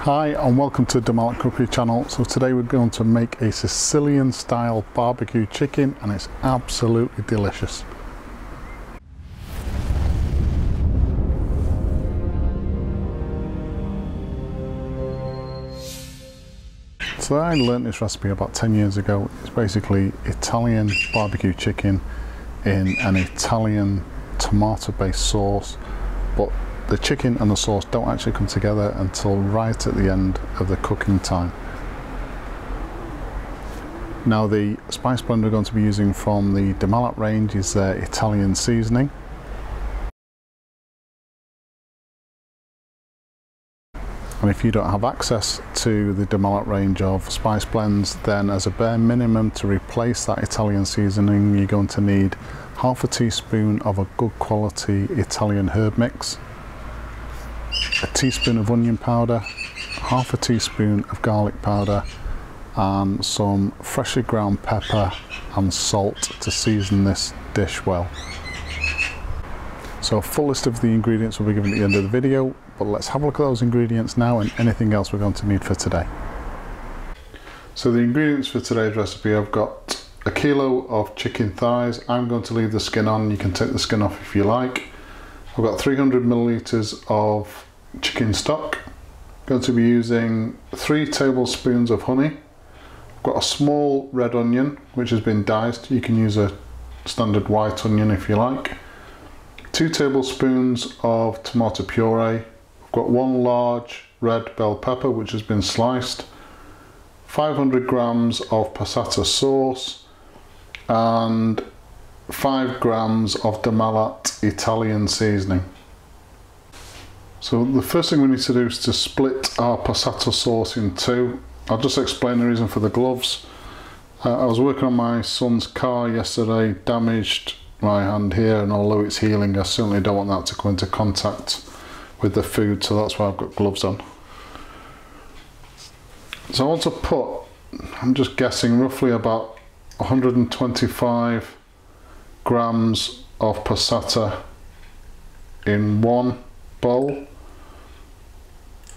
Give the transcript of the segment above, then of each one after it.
Hi and welcome to the Malat Cookery channel. So today we're going to make a Sicilian style barbecue chicken and it's absolutely delicious. So I learned this recipe about 10 years ago. It's basically Italian barbecue chicken in an Italian tomato based sauce, but the chicken and the sauce don't actually come together until right at the end of the cooking time. Now the spice blend we're going to be using from the Malat range is their Italian seasoning. And if you don't have access to the Malat range of spice blends, then as a bare minimum to replace that Italian seasoning, you're going to need half a teaspoon of a good quality Italian herb mix, a teaspoon of onion powder, half a teaspoon of garlic powder, and some freshly ground pepper and salt to season this dish well. So a full list of the ingredients will be given at the end of the video, but let's have a look at those ingredients now and anything else we're going to need for today. So the ingredients for today's recipe, I've got a kilo of chicken thighs. I'm going to leave the skin on, you can take the skin off if you like. I've got 300 milliliters of chicken stock. I'm going to be using 3 tablespoons of honey. I've got a small red onion which has been diced. You can use a standard white onion if you like. 2 tablespoons of tomato puree. I've got 1 large red bell pepper which has been sliced. 500 grams of passata sauce and 5 grams of the Malat Italian seasoning. So the first thing we need to do is to split our passata sauce in 2. I'll just explain the reason for the gloves. I was working on my son's car yesterday, damaged my hand here, and although it's healing, I certainly don't want that to come into contact with the food, so that's why I've got gloves on. So I want to put, I'm just guessing, roughly about 125 grams of passata in one bowl.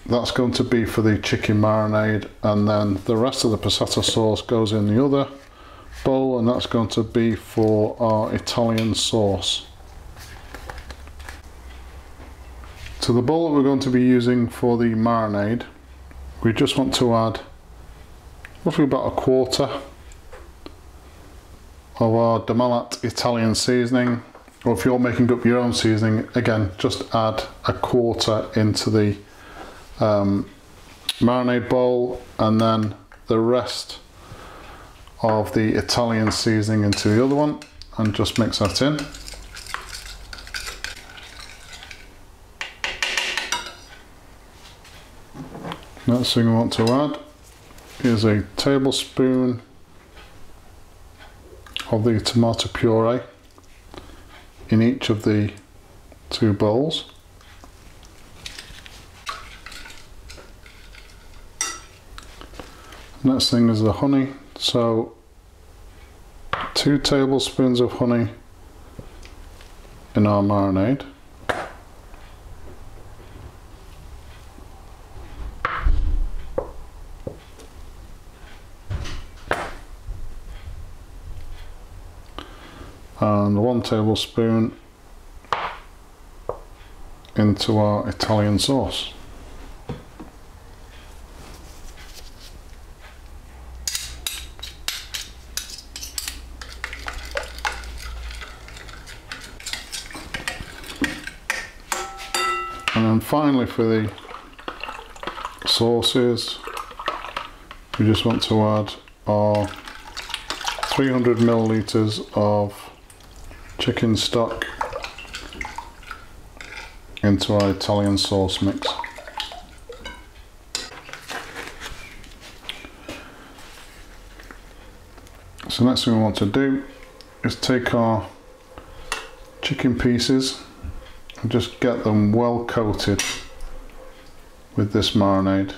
That's going to be for the chicken marinade, and then the rest of the passata sauce goes in the other bowl, and that's going to be for our Italian sauce. So the bowl that we're going to be using for the marinade, we just want to add roughly about 1/4 of our Malat Italian seasoning, or if you're making up your own seasoning, again just add 1/4 into the marinade bowl, and then the rest of the Italian seasoning into the other one, and just mix that in. Next thing we want to add is a tablespoon of the tomato puree in each of the 2 bowls. Next thing is the honey, so 2 tablespoons of honey in our marinade. And 1 tablespoon into our Italian sauce. And then finally for the sauces, we just want to add our 300 milliliters of chicken stock into our Italian sauce mix. So next thing we want to do is take our chicken pieces and just get them well coated with this marinade.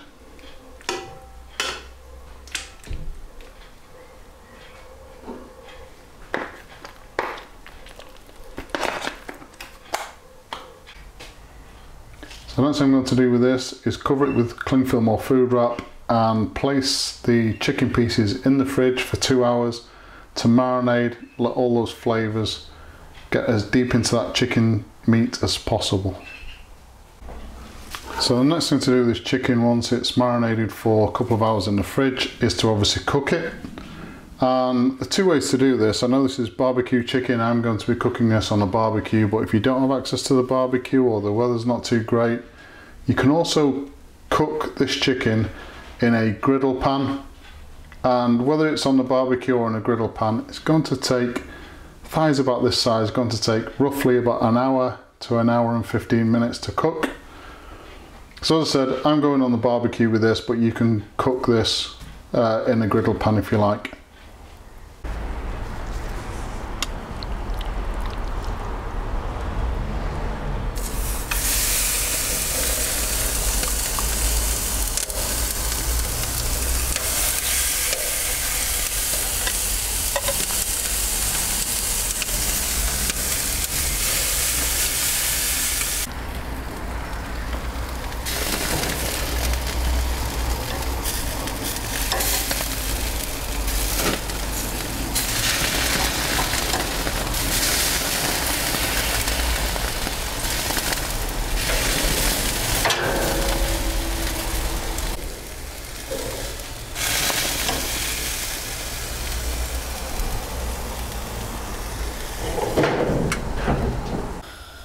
So next thing I'm going to do with this is cover it with cling film or food wrap and place the chicken pieces in the fridge for 2 hours to marinate, let all those flavours get as deep into that chicken meat as possible. So the next thing to do with this chicken, once it's marinated for a couple of hours in the fridge, is to obviously cook it. And the two ways to do this, I know this is barbecue chicken, I'm going to be cooking this on a barbecue, but if you don't have access to the barbecue or the weather's not too great, you can also cook this chicken in a griddle pan. And whether it's on the barbecue or in a griddle pan, it's going to take, thighs about this size, going to take roughly about an hour to an hour and 15 minutes to cook. So as I said, I'm going on the barbecue with this, but you can cook this in a griddle pan if you like.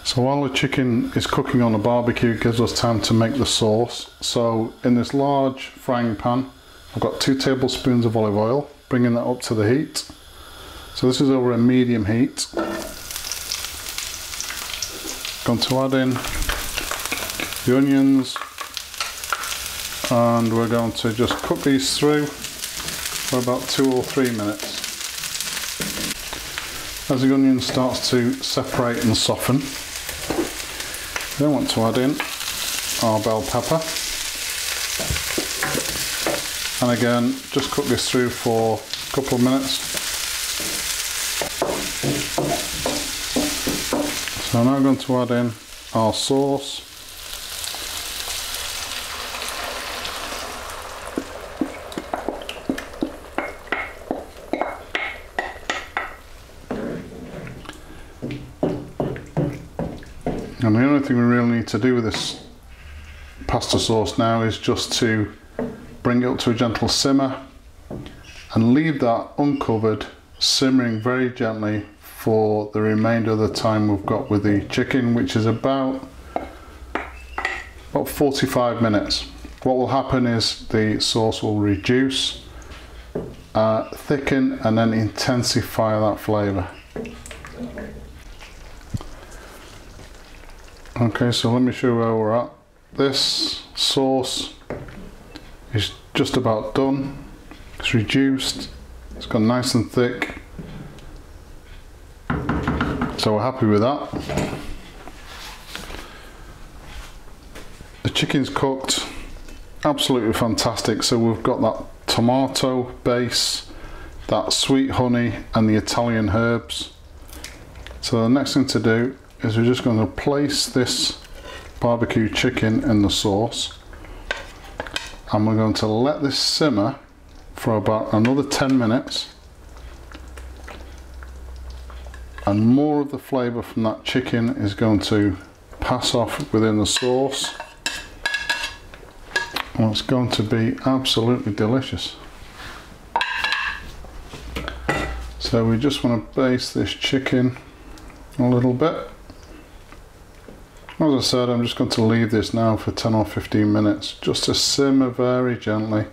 So while the chicken is cooking on the barbecue, it gives us time to make the sauce. So in this large frying pan, I've got 2 tablespoons of olive oil, bringing that up to the heat. So this is over a medium heat. Going to add in the onions, and we're going to just cook these through for about 2 or 3 minutes. As the onion starts to separate and soften, then want to add in our bell pepper, and again just cook this through for a couple of minutes. So now I'm going to add in our sauce. And the only thing we really need to do with this pasta sauce now is just to bring it up to a gentle simmer and leave that uncovered, simmering very gently for the remainder of the time we've got with the chicken, which is about 45 minutes. What will happen is the sauce will reduce, thicken, and then intensify that flavour. Okay, so let me show you where we're at. This sauce is just about done. It's reduced, it's gone nice and thick. So we're happy with that. The chicken's cooked, absolutely fantastic. So we've got that tomato base, that sweet honey, and the Italian herbs. So the next thing to do is we're just going to place this barbecue chicken in the sauce, and we're going to let this simmer for about another 10 minutes, and more of the flavour from that chicken is going to pass off within the sauce, and it's going to be absolutely delicious. So we just want to baste this chicken a little bit. As I said, I'm just going to leave this now for 10 or 15 minutes just to simmer very gently,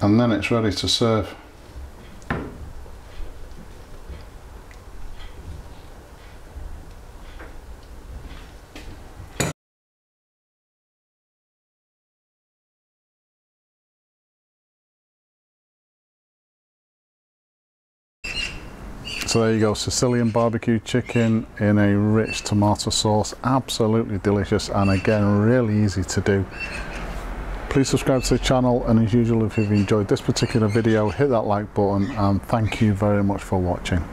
and then it's ready to serve. So there you go, Sicilian BBQ chicken in a rich tomato sauce. Absolutely delicious, and again, really easy to do. Please subscribe to the channel, and as usual, if you've enjoyed this particular video, hit that like button, and thank you very much for watching.